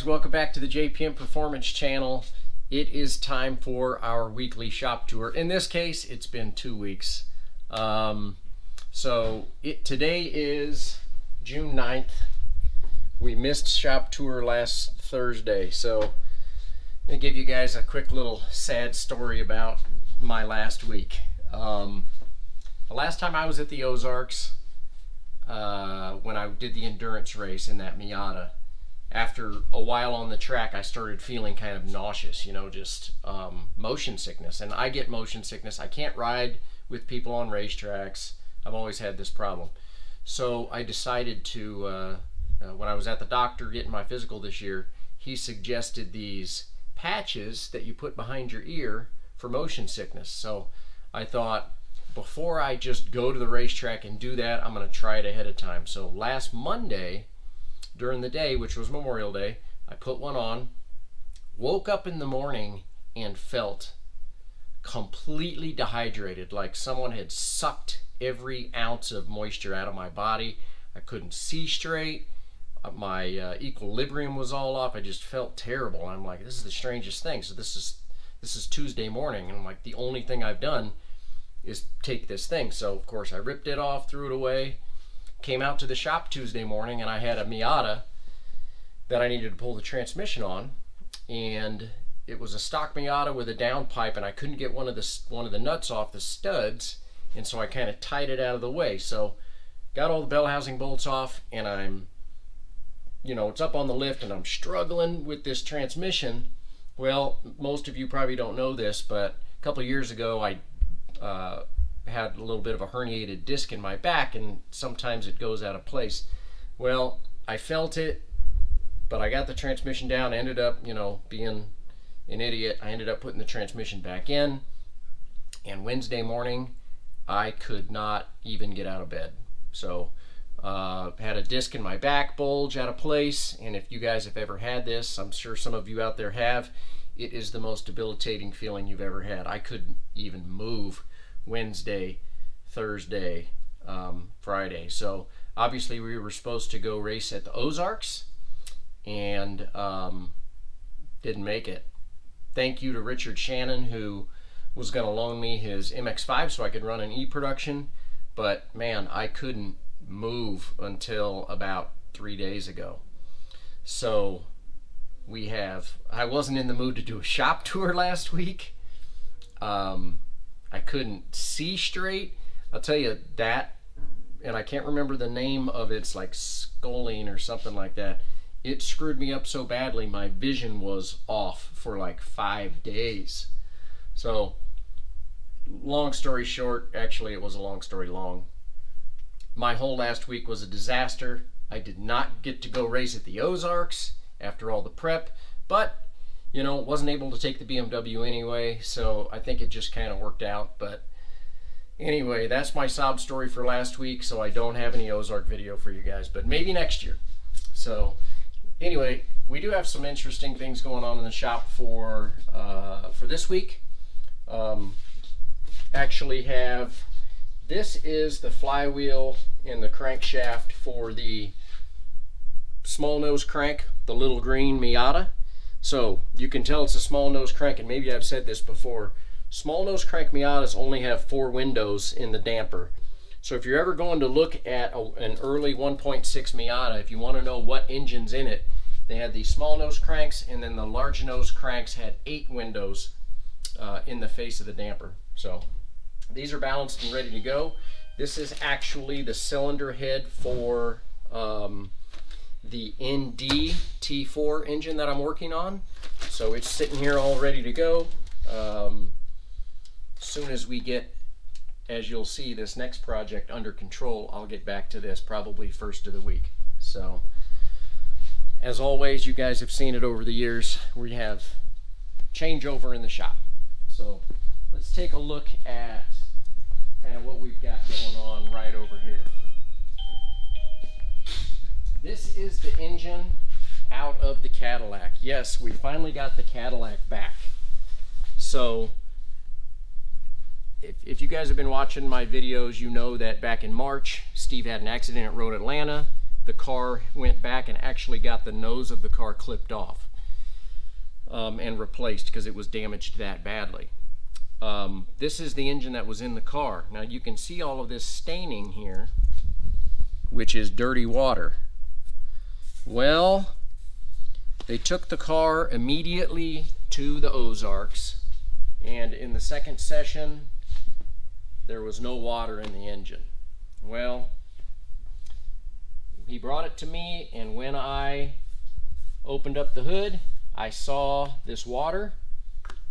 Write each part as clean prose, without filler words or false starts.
welcome back to the JPM Performance channel. It is time for our weekly shop tour. In this case, it's been 2 weeks. Today is June 9th. We missed shop tour last Thursday, so I'm gonna give you guys a quick little sad story about my last week. The last time I was at the Ozarks, when I did the endurance race in that Miata, after a while on the track, I started feeling kind of nauseous, just motion sickness. And I get motion sickness. I can't ride with people on racetracks. I've always had this problem. So I decided to, when I was at the doctor getting my physical this year, he suggested these patches that you put behind your ear for motion sickness. So I thought, before I just go to the racetrack and do that, I'm going to try it ahead of time. So last Monday, during the day, which was Memorial Day, I put one on, woke up in the morning and felt completely dehydrated, like someone had sucked every ounce of moisture out of my body. I couldn't see straight. My equilibrium was all off. I just felt terrible. I'm like, this is the strangest thing. So this is Tuesday morning, and I'm like, the only thing I've done is take this thing. So of course I ripped it off, threw it away, came out to the shop Tuesday morning, and I had a Miata that I needed to pull the transmission on, and it was a stock Miata with a downpipe, and I couldn't get one of the nuts off the studs, and so I kind of tied it out of the way. So got all the bell housing bolts off, and I'm, it's up on the lift, and I'm struggling with this transmission. Well, most of you probably don't know this, but a couple of years ago I had a little bit of a herniated disc in my back, and sometimes it goes out of place. Well, I felt it, but I got the transmission down. I ended up, being an idiot. I ended up putting the transmission back in, and Wednesday morning I could not even get out of bed. So had a disc in my back bulge out of place, and if you guys have ever had this, I'm sure some of you out there have, it is the most debilitating feeling you've ever had. I couldn't even move Wednesday, Thursday, Friday. So obviously we were supposed to go race at the Ozarks, and didn't make it. Thank you to Richard Shannon, who was going to loan me his MX-5 so I could run an E-production, but man, I couldn't move until about 3 days ago. So I wasn't in the mood to do a shop tour last week. I couldn't see straight. I'll tell you that, and I can't remember the name of it. It's like scoline or something like that. It screwed me up so badly, my vision was off for like 5 days. So, long story short, actually it was a long story long. My whole last week was a disaster. I did not get to go race at the Ozarks after all the prep, but wasn't able to take the BMW anyway, so I think it just kind of worked out. But anyway, that's my sob story for last week, so I don't have any Ozark video for you guys, but maybe next year. So anyway, we do have some interesting things going on in the shop for this week. This is the flywheel and the crankshaft for the small nose crank, the little green Miata. So you can tell it's a small nose crank, and maybe I've said this before. Small nose crank Miatas only have 4 windows in the damper. So if you're ever going to look at an early 1.6 Miata, if you want to know what engine's in it, they had these small nose cranks, and then the large nose cranks had 8 windows in the face of the damper. So these are balanced and ready to go. This is actually the cylinder head for the ND T4 engine that I'm working on. So it's sitting here all ready to go. As soon as we get, as you'll see, this next project under control, I'll get back to this probably first of the week. So as always, you guys have seen it over the years, we have changeover in the shop. So let's take a look at kind of what we've got going on right over here. This is the engine out of the Cadillac. Yes, we finally got the Cadillac back. So if you guys have been watching my videos, you know that back in March, Steve had an accident at Road Atlanta. the car went back and actually got the nose of the car clipped off and replaced because it was damaged that badly. This is the engine that was in the car. Now you can see all of this staining here, which is dirty water. Well, they took the car immediately to the Ozarks, and in the second session there was no water in the engine. Well, he brought it to me, and when I opened up the hood, I saw this water,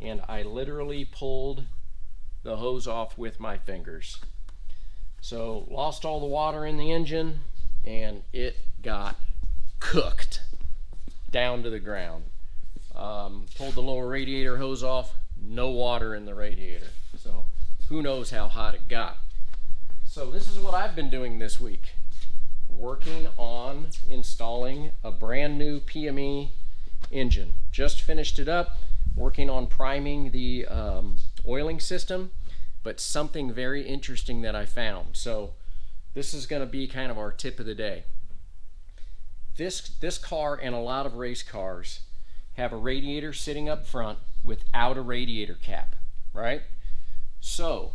and I literally pulled the hose off with my fingers. So lost all the water in the engine, and it got cooked down to the ground. Pulled the lower radiator hose off, no water in the radiator. So who knows how hot it got. So this is what I've been doing this week. Working on installing a brand new PME engine. Just finished it up, working on priming the oiling system, but something very interesting that I found. So this is going to be kind of our tip of the day. This car and a lot of race cars have a radiator sitting up front without a radiator cap, right? So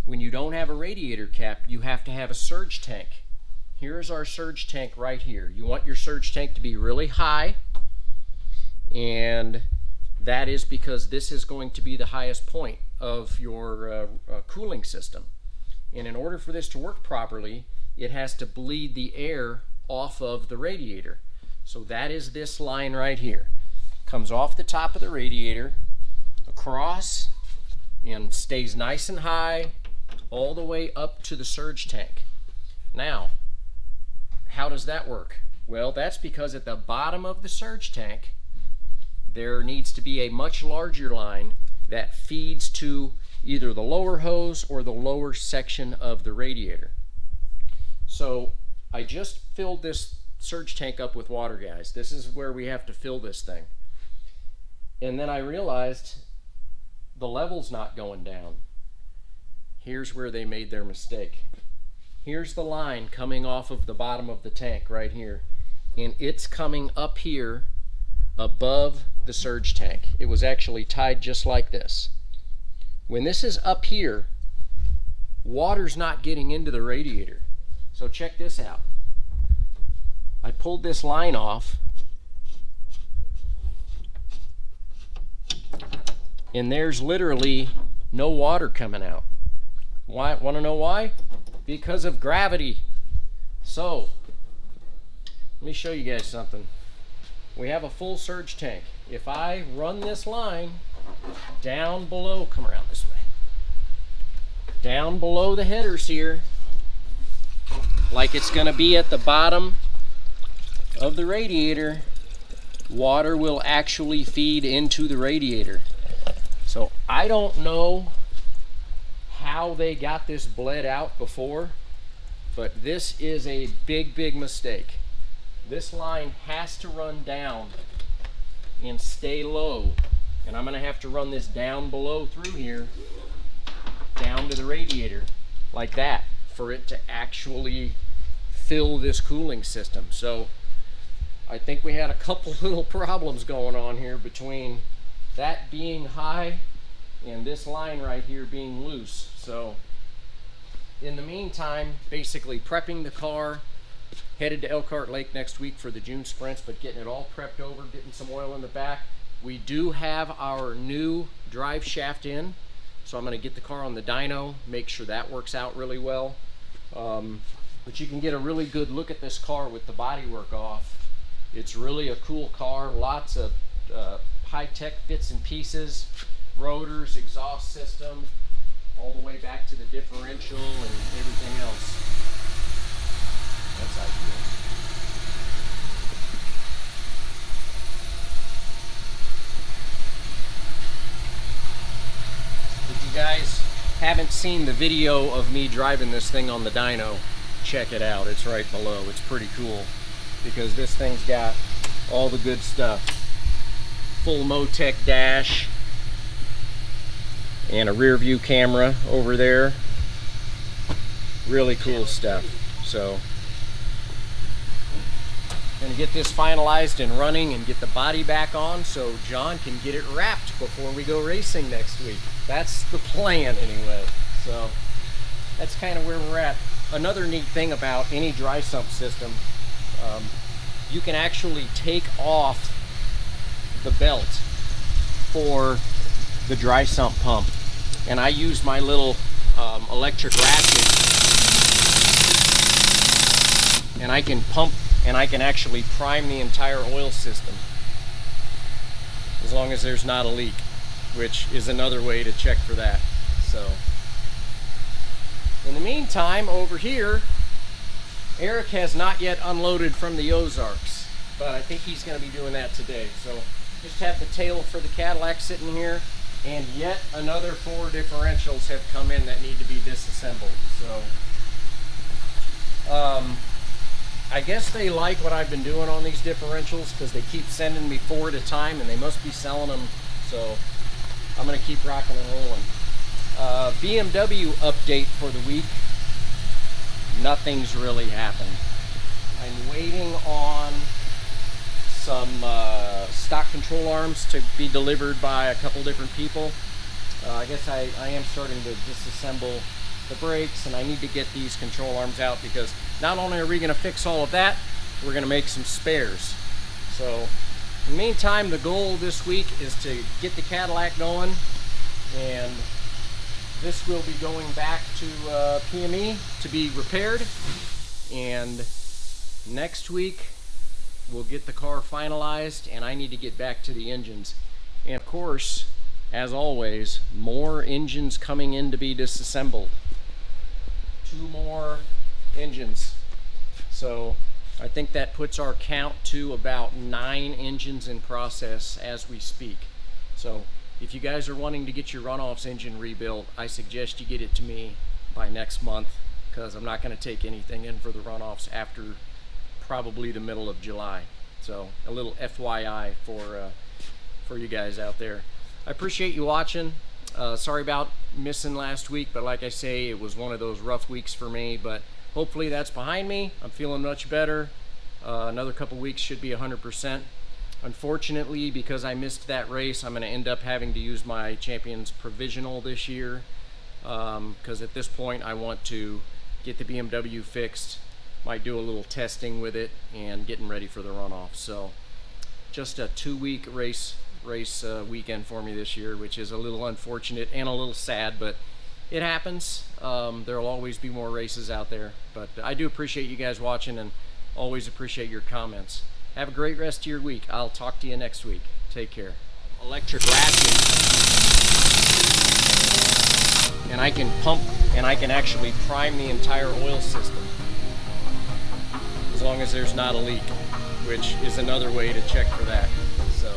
when you don't have a radiator cap, you have to have a surge tank. Here's our surge tank right here. You want your surge tank to be really high, and that is because this is going to be the highest point of your cooling system. And in order for this to work properly, it has to bleed the air off of the radiator. So that is this line right here. Comes off the top of the radiator, across, and stays nice and high all the way up to the surge tank. Now, how does that work? Well, that's because at the bottom of the surge tank, there needs to be a much larger line that feeds to either the lower hose or the lower section of the radiator. So I just filled this surge tank up with water, guys. This is where we have to fill this thing. And then I realized the level's not going down. Here's where they made their mistake. Here's the line coming off of the bottom of the tank right here. And it's coming up here above the surge tank. It was actually tied just like this. When this is up here, water's not getting into the radiator. So check this out. I pulled this line off, and there's literally no water coming out. Why? Want to know why? Because of gravity. So let me show you guys something. We have a full surge tank. If I run this line down below, come around this way, down below the headers here, like it's going to be at the bottom of the radiator, water will actually feed into the radiator. So I don't know how they got this bled out before, but this is a big mistake. This line has to run down and stay low, and I'm going to have to run this down below through here, down to the radiator, like that, for it to actually fill this cooling system. So I think we had a couple little problems going on here between that being high and this line right here being loose. So in the meantime, basically prepping the car, headed to Elkhart Lake next week for the June sprints, but getting it all prepped over, getting some oil in the back. We do have our new drive shaft in, so I'm going to get the car on the dyno, make sure that works out really well. But you can get a really good look at this car with the bodywork off. It's really a cool car, lots of high-tech bits and pieces, rotors, exhaust system, all the way back to the differential and everything else. That's ideal. If you guys haven't seen the video of me driving this thing on the dyno, check it out. It's right below. It's pretty cool because this thing's got all the good stuff. Full Motec dash and a rear view camera over there. Really cool stuff. So Gonna get this finalized and running and get the body back on so John can get it wrapped before we go racing next week. That's the plan anyway. So that's kind of where we're at. Another neat thing about any dry sump system, you can actually take off the belt for the dry sump pump. And I use my little electric ratchet, and I can pump and I can actually prime the entire oil system as long as there's not a leak, which is another way to check for that. So in the meantime, over here, Eric has not yet unloaded from the Ozarks, but I think he's going to be doing that today. So just have the tail for the Cadillac sitting here, and yet another 4 differentials have come in that need to be disassembled. So I guess they like what I've been doing on these differentials because they keep sending me 4 at a time, and they must be selling them. So I'm going to keep rocking and rolling. BMW update for the week. Nothing's really happened. I'm waiting on some stock control arms to be delivered by a couple different people. I guess I am starting to disassemble the brakes, and I need to get these control arms out because not only are we going to fix all of that, we're going to make some spares. So in the meantime, the goal this week is to get the Cadillac going, and this will be going back to PME to be repaired, and next week we'll get the car finalized, and I need to get back to the engines. And of course, as always, more engines coming in to be disassembled. 2 more engines. So I think that puts our count to about 9 engines in process as we speak. So if you guys are wanting to get your runoffs engine rebuilt, I suggest you get it to me by next month, because I'm not going to take anything in for the runoffs after probably the middle of July. So a little FYI for you guys out there. I appreciate you watching. Sorry about missing last week, but like I say, it was one of those rough weeks for me, but hopefully that's behind me. I'm feeling much better. Another couple weeks should be 100%. Unfortunately, because I missed that race, I'm going to end up having to use my Champions Provisional this year, because at this point I want to get the BMW fixed. Might do a little testing with it and getting ready for the runoff. So just a 2-week race weekend for me this year, which is a little unfortunate and a little sad, but it happens. There'll always be more races out there, but I do appreciate you guys watching and always appreciate your comments. Have a great rest of your week. I'll talk to you next week. Take care. Electric ratchet, and I can pump and I can actually prime the entire oil system as long as there's not a leak, which is another way to check for that. So